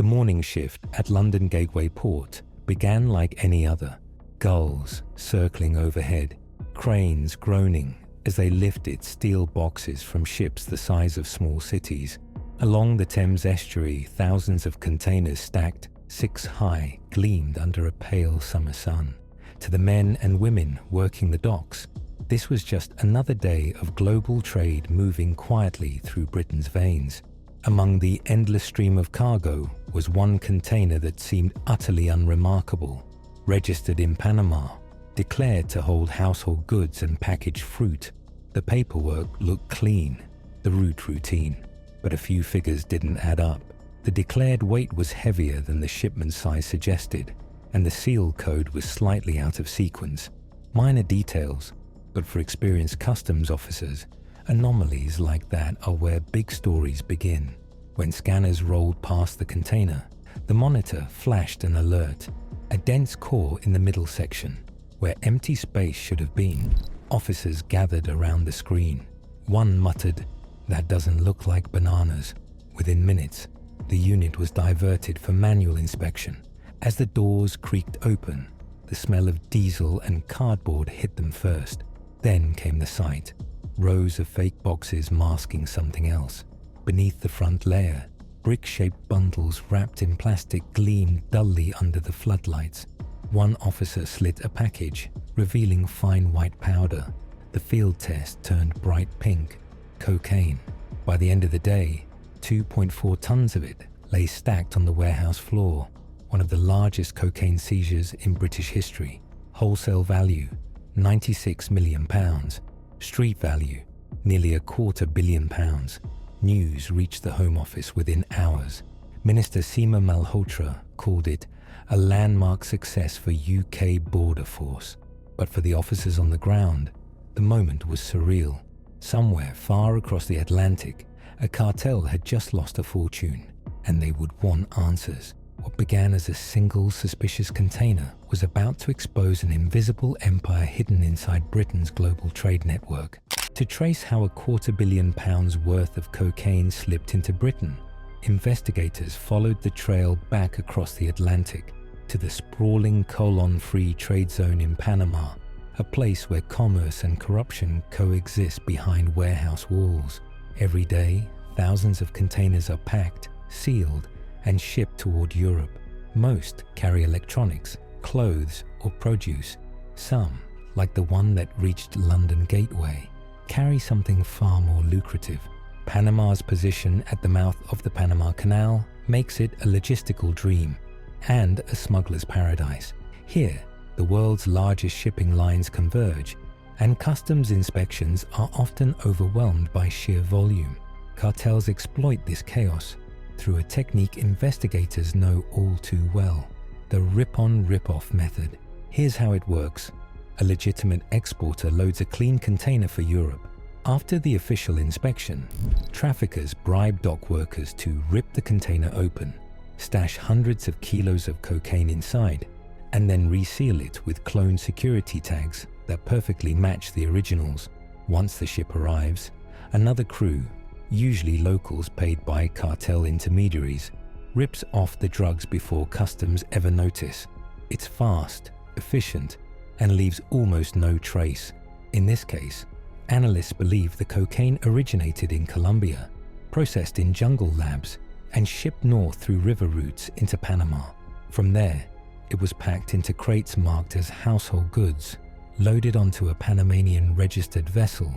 The morning shift at London Gateway Port began like any other. Gulls circling overhead, cranes groaning as they lifted steel boxes from ships the size of small cities. Along the Thames estuary, thousands of containers stacked 6 high gleamed under a pale summer sun. To the men and women working the docks, this was just another day of global trade moving quietly through Britain's veins. Among the endless stream of cargo was one container that seemed utterly unremarkable. Registered in Panama, declared to hold household goods and packaged fruit. The paperwork looked clean, the route routine, but a few figures didn't add up. The declared weight was heavier than the shipment size suggested, and the seal code was slightly out of sequence. Minor details, but for experienced customs officers, anomalies like that are where big stories begin. When scanners rolled past the container, the monitor flashed an alert. A dense core in the middle section, where empty space should have been. Officers gathered around the screen. One muttered, "That doesn't look like bananas." Within minutes, the unit was diverted for manual inspection. As the doors creaked open, the smell of diesel and cardboard hit them first. Then came the sight. Rows of fake boxes masking something else. Beneath the front layer, brick-shaped bundles wrapped in plastic gleamed dully under the floodlights. One officer slit a package, revealing fine white powder. The field test turned bright pink. Cocaine. By the end of the day, 2.4 tons of it lay stacked on the warehouse floor. One of the largest cocaine seizures in British history. Wholesale value, £96 million. Street value, nearly £250 million. News reached the Home Office within hours. Minister Seema Malhotra called it a landmark success for UK border force. But for the officers on the ground, the moment was surreal. Somewhere far across the Atlantic, a cartel had just lost a fortune, and they would want answers. What began as a single suspicious container was about to expose an invisible empire hidden inside Britain's global trade network. To trace how £250 million worth of cocaine slipped into Britain, investigators followed the trail back across the Atlantic to the sprawling colon-free trade zone in Panama, a place where commerce and corruption coexist behind warehouse walls. Every day, thousands of containers are packed, sealed, and shipped toward Europe. Most carry electronics, clothes, or produce. Some, like the one that reached London Gateway, carry something far more lucrative. Panama's position at the mouth of the Panama Canal makes it a logistical dream and a smuggler's paradise. Here, the world's largest shipping lines converge, and customs inspections are often overwhelmed by sheer volume. Cartels exploit this chaos through a technique investigators know all too well, the rip-on rip-off method. Here's how it works. A legitimate exporter loads a clean container for Europe. After the official inspection, traffickers bribe dock workers to rip the container open, stash hundreds of kilos of cocaine inside, and then reseal it with cloned security tags that perfectly match the originals. Once the ship arrives, another crew, usually locals paid by cartel intermediaries, rips off the drugs before customs ever notice. It's fast, efficient, and leaves almost no trace. In this case, analysts believe the cocaine originated in Colombia, processed in jungle labs, and shipped north through river routes into Panama. From there, it was packed into crates marked as household goods, loaded onto a Panamanian registered vessel,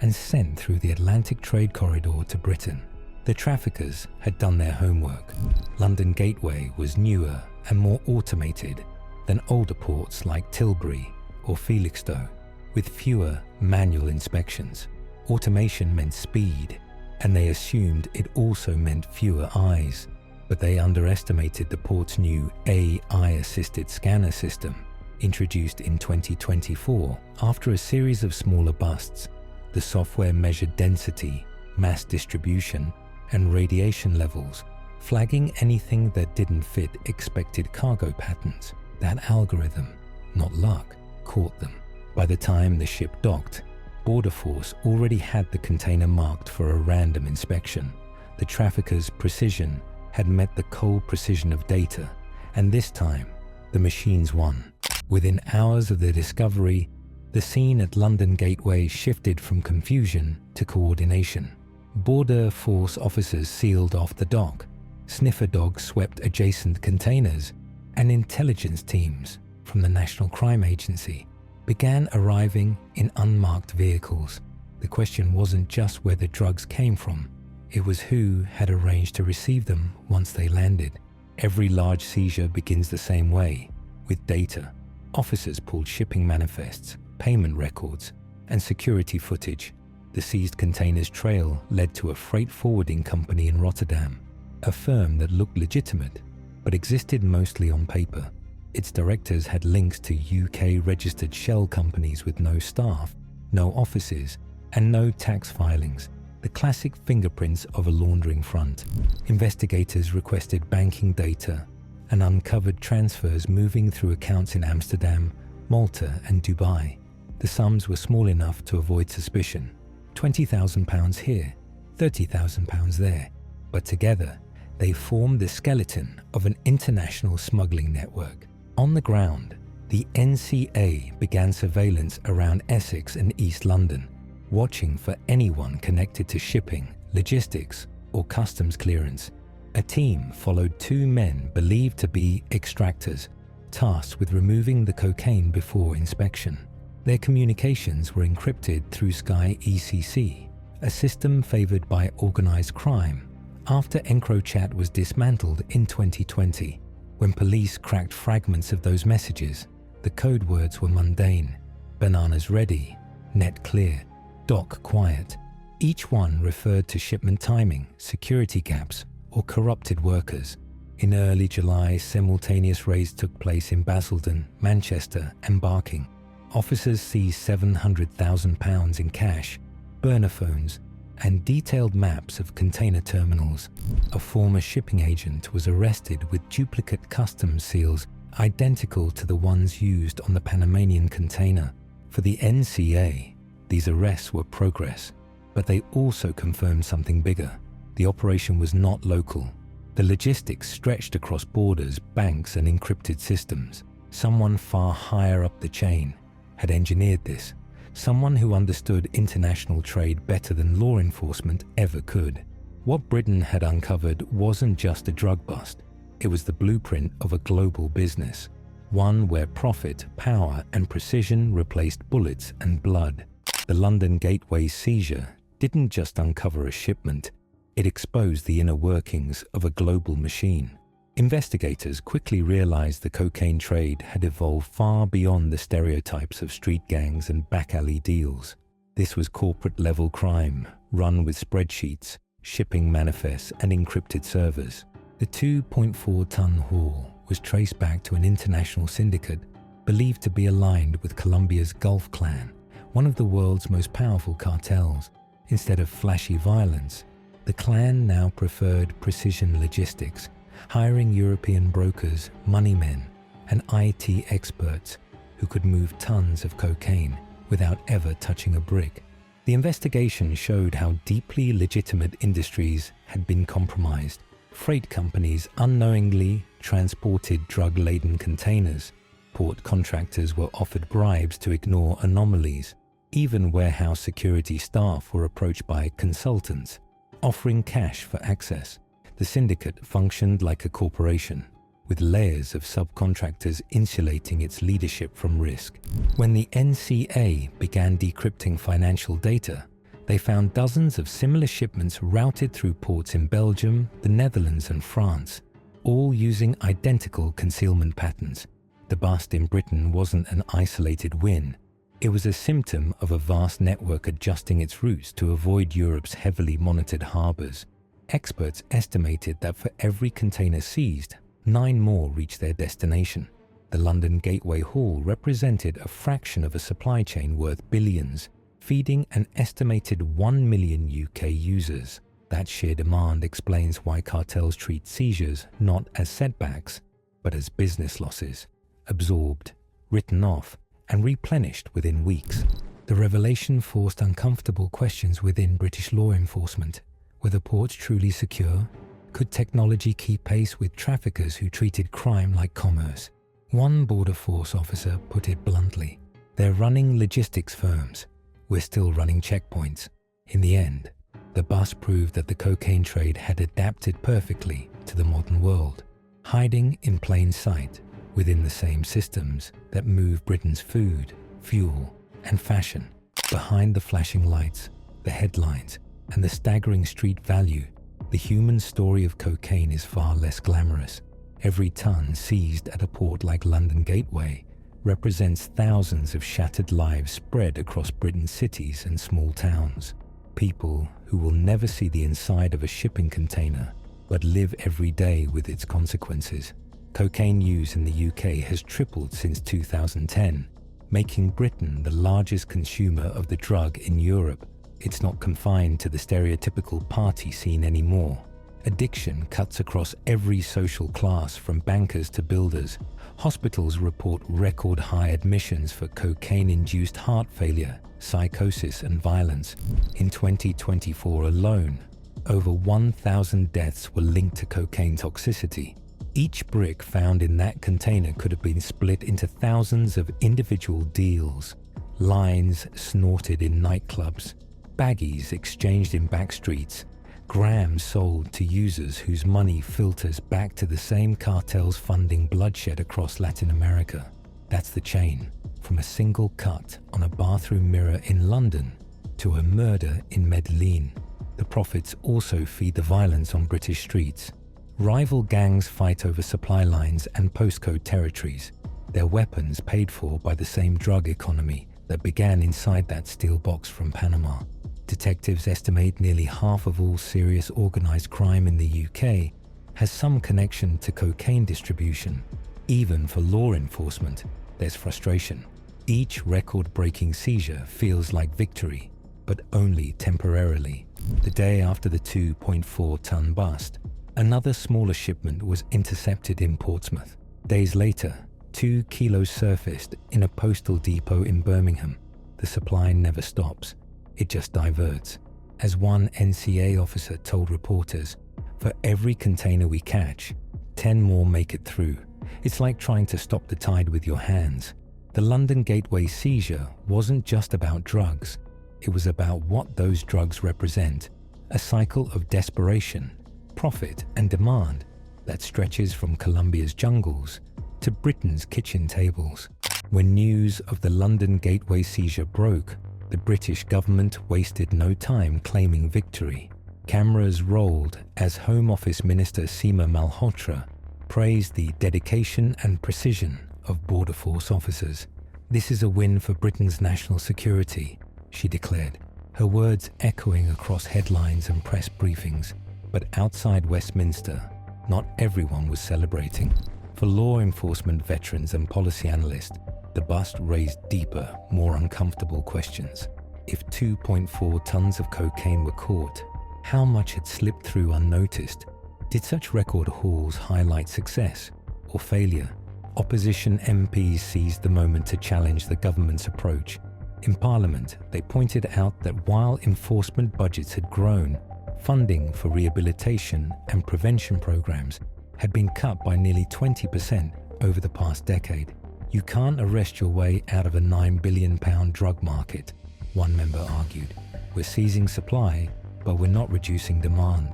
and sent through the Atlantic trade corridor to Britain. The traffickers had done their homework. London Gateway was newer and more automated than older ports like Tilbury or Felixstowe, with fewer manual inspections. Automation meant speed, and they assumed it also meant fewer eyes. But they underestimated the port's new AI-assisted scanner system, introduced in 2024 after a series of smaller busts. The software measured density, mass distribution, and radiation levels, flagging anything that didn't fit expected cargo patterns. That algorithm, not luck, caught them. By the time the ship docked, Border Force already had the container marked for a random inspection. The traffickers' precision had met the cold precision of data, and this time, the machines won. Within hours of their discovery, the scene at London Gateway shifted from confusion to coordination. Border Force officers sealed off the dock, sniffer dogs swept adjacent containers, and intelligence teams from the National Crime Agency began arriving in unmarked vehicles. The question wasn't just where the drugs came from, it was who had arranged to receive them once they landed. Every large seizure begins the same way, with data. Officers pulled shipping manifests, payment records, and security footage. The seized containers trail led to a freight forwarding company in Rotterdam, a firm that looked legitimate, but existed mostly on paper. Its directors had links to UK-registered shell companies with no staff, no offices, and no tax filings, the classic fingerprints of a laundering front. Investigators requested banking data and uncovered transfers moving through accounts in Amsterdam, Malta, and Dubai. The sums were small enough to avoid suspicion. £20,000 here, £30,000 there, but together they formed the skeleton of an international smuggling network. On the ground, the NCA began surveillance around Essex and East London, watching for anyone connected to shipping, logistics, or customs clearance. A team followed two men believed to be extractors, tasked with removing the cocaine before inspection. Their communications were encrypted through Sky ECC, a system favored by organized crime, after EncroChat was dismantled in 2020. When police cracked fragments of those messages, the code words were mundane: bananas ready, net clear, dock quiet. Each one referred to shipment timing, security gaps, or corrupted workers. In early July, simultaneous raids took place in Basildon, Manchester, and Barking. Officers seized £700,000 in cash, burner phones, and detailed maps of container terminals. A former shipping agent was arrested with duplicate customs seals identical to the ones used on the Panamanian container. For the NCA, these arrests were progress, but they also confirmed something bigger. The operation was not local. The logistics stretched across borders, banks, and encrypted systems. Someone far higher up the chain had engineered this, someone who understood international trade better than law enforcement ever could. What Britain had uncovered wasn't just a drug bust, it was the blueprint of a global business, one where profit, power, and precision replaced bullets and blood. The London Gateway seizure didn't just uncover a shipment, it exposed the inner workings of a global machine. Investigators quickly realized the cocaine trade had evolved far beyond the stereotypes of street gangs and back-alley deals. This was corporate-level crime, run with spreadsheets, shipping manifests, and encrypted servers. The 2.4-ton haul was traced back to an international syndicate believed to be aligned with Colombia's Gulf Clan, one of the world's most powerful cartels. Instead of flashy violence, the clan now preferred precision logistics, hiring European brokers, moneymen, and IT experts who could move tons of cocaine without ever touching a brick. The investigation showed how deeply legitimate industries had been compromised. Freight companies unknowingly transported drug-laden containers. Port contractors were offered bribes to ignore anomalies. Even warehouse security staff were approached by consultants, offering cash for access. The syndicate functioned like a corporation, with layers of subcontractors insulating its leadership from risk. When the NCA began decrypting financial data, they found dozens of similar shipments routed through ports in Belgium, the Netherlands, and France, all using identical concealment patterns. The bust in Britain wasn't an isolated win. It was a symptom of a vast network adjusting its routes to avoid Europe's heavily monitored harbors. Experts estimated that for every container seized, 9 more reached their destination. The London Gateway haul represented a fraction of a supply chain worth billions, feeding an estimated 1 million UK users. That sheer demand explains why cartels treat seizures not as setbacks, but as business losses, absorbed, written off, and replenished within weeks. The revelation forced uncomfortable questions within British law enforcement. Were the ports truly secure? Could technology keep pace with traffickers who treated crime like commerce? One border force officer put it bluntly, "They're running logistics firms. We're still running checkpoints." In the end, the bust proved that the cocaine trade had adapted perfectly to the modern world, hiding in plain sight within the same systems that move Britain's food, fuel, and fashion. Behind the flashing lights, the headlines, and the staggering street value, the human story of cocaine is far less glamorous. Every ton seized at a port like London Gateway represents thousands of shattered lives spread across Britain's cities and small towns. People who will never see the inside of a shipping container, but live every day with its consequences. Cocaine use in the UK has tripled since 2010, making Britain the largest consumer of the drug in Europe. It's not confined to the stereotypical party scene anymore. Addiction cuts across every social class, from bankers to builders. Hospitals report record high admissions for cocaine-induced heart failure, psychosis, and violence. In 2024 alone, over 1,000 deaths were linked to cocaine toxicity. Each brick found in that container could have been split into thousands of individual deals. Lines snorted in nightclubs, baggies exchanged in backstreets, grams sold to users whose money filters back to the same cartels funding bloodshed across Latin America. That's the chain, from a single cut on a bathroom mirror in London to a murder in Medellin. The profits also feed the violence on British streets. Rival gangs fight over supply lines and postcode territories, their weapons paid for by the same drug economy that began inside that steel box from Panama. Detectives estimate nearly half of all serious organized crime in the UK has some connection to cocaine distribution. Even for law enforcement, there's frustration. Each record-breaking seizure feels like victory, but only temporarily. The day after the 2.4-ton bust, another smaller shipment was intercepted in Portsmouth. Days later, 2 kilos surfaced in a postal depot in Birmingham. The supply never stops. It just diverts. As one NCA officer told reporters, "For every container we catch, 10 more make it through. It's like trying to stop the tide with your hands." The London Gateway seizure wasn't just about drugs. It was about what those drugs represent, a cycle of desperation, profit, and demand that stretches from Colombia's jungles to Britain's kitchen tables. When news of the London Gateway seizure broke, the British government wasted no time claiming victory. Cameras rolled as Home Office Minister Seema Malhotra praised the dedication and precision of Border Force officers. "This is a win for Britain's national security," she declared, her words echoing across headlines and press briefings. But outside Westminster, not everyone was celebrating. For law enforcement veterans and policy analysts, the bust raised deeper, more uncomfortable questions. If 2.4 tons of cocaine were caught, how much had slipped through unnoticed? Did such record hauls highlight success or failure? Opposition MPs seized the moment to challenge the government's approach. In Parliament, they pointed out that while enforcement budgets had grown, funding for rehabilitation and prevention programs had been cut by nearly 20% over the past decade. "You can't arrest your way out of a £9 billion drug market," one member argued. "We're seizing supply, but we're not reducing demand."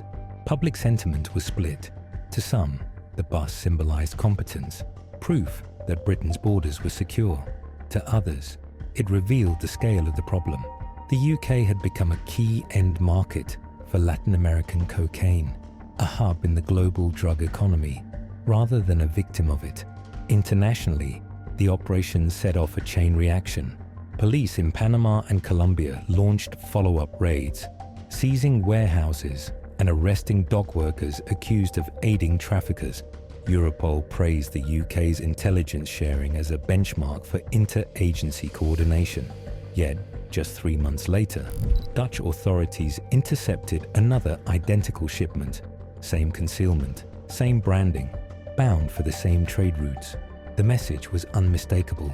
Public sentiment was split. To some, the bust symbolized competence, proof that Britain's borders were secure. To others, it revealed the scale of the problem. The UK had become a key end market for Latin American cocaine, a hub in the global drug economy, rather than a victim of it. Internationally, the operation set off a chain reaction. Police in Panama and Colombia launched follow-up raids, seizing warehouses and arresting dock workers accused of aiding traffickers. Europol praised the UK's intelligence sharing as a benchmark for inter-agency coordination. Yet, just 3 months later, Dutch authorities intercepted another identical shipment, same concealment, same branding, bound for the same trade routes. The message was unmistakable.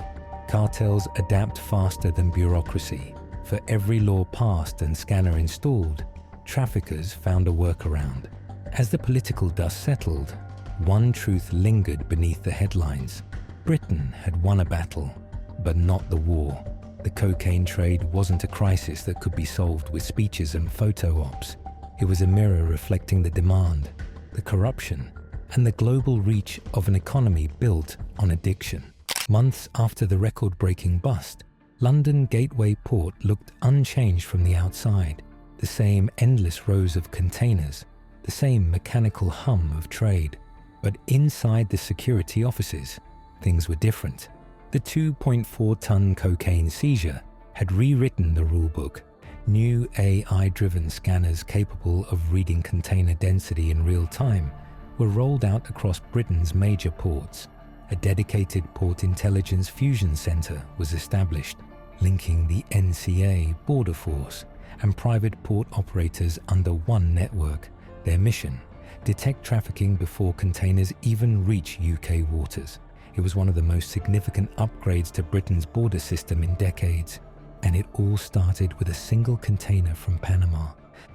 Cartels adapt faster than bureaucracy. For every law passed and scanner installed, traffickers found a workaround. As the political dust settled, one truth lingered beneath the headlines. Britain had won a battle, but not the war. The cocaine trade wasn't a crisis that could be solved with speeches and photo ops. It was a mirror reflecting the demand, the corruption, and the global reach of an economy built on addiction. Months after the record-breaking bust, London Gateway Port looked unchanged from the outside. The same endless rows of containers, the same mechanical hum of trade. But inside the security offices, things were different. The 2.4-ton cocaine seizure had rewritten the rulebook. New AI-driven scanners capable of reading container density in real time were rolled out across Britain's major ports. A dedicated port intelligence fusion centre was established, linking the NCA, Border Force, and private port operators under one network. Their mission: detect trafficking before containers even reach UK waters. It was one of the most significant upgrades to Britain's border system in decades, and it all started with a single container from Panama.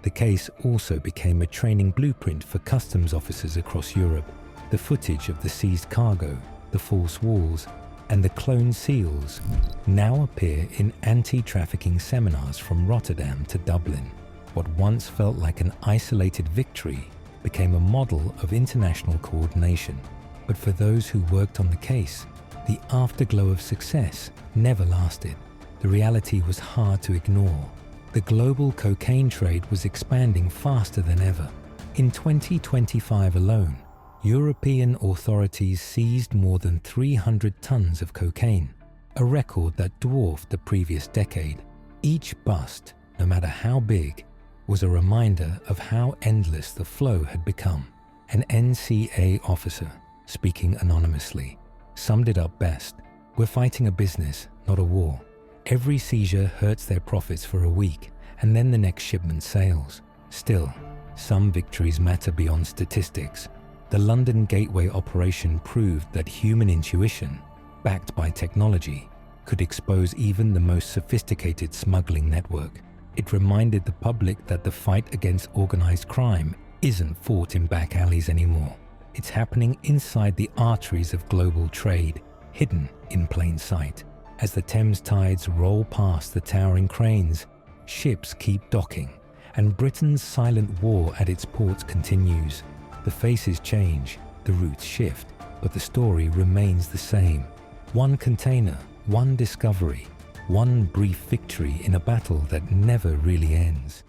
The case also became a training blueprint for customs officers across Europe. The footage of the seized cargo, the false walls, and the cloned seals now appear in anti-trafficking seminars from Rotterdam to Dublin. What once felt like an isolated victory became a model of international coordination. But for those who worked on the case, the afterglow of success never lasted. The reality was hard to ignore. The global cocaine trade was expanding faster than ever. In 2025 alone, European authorities seized more than 300 tons of cocaine, a record that dwarfed the previous decade. Each bust, no matter how big, was a reminder of how endless the flow had become. An NCA officer, speaking anonymously, summed it up best: "We're fighting a business, not a war. Every seizure hurts their profits for a week, and then the next shipment sails. Still, some victories matter beyond statistics." The London Gateway operation proved that human intuition, backed by technology, could expose even the most sophisticated smuggling network. It reminded the public that the fight against organized crime isn't fought in back alleys anymore. It's happening inside the arteries of global trade, hidden in plain sight. As the Thames tides roll past the towering cranes, ships keep docking, and Britain's silent war at its ports continues. The faces change, the routes shift, but the story remains the same. One container, one discovery, one brief victory in a battle that never really ends.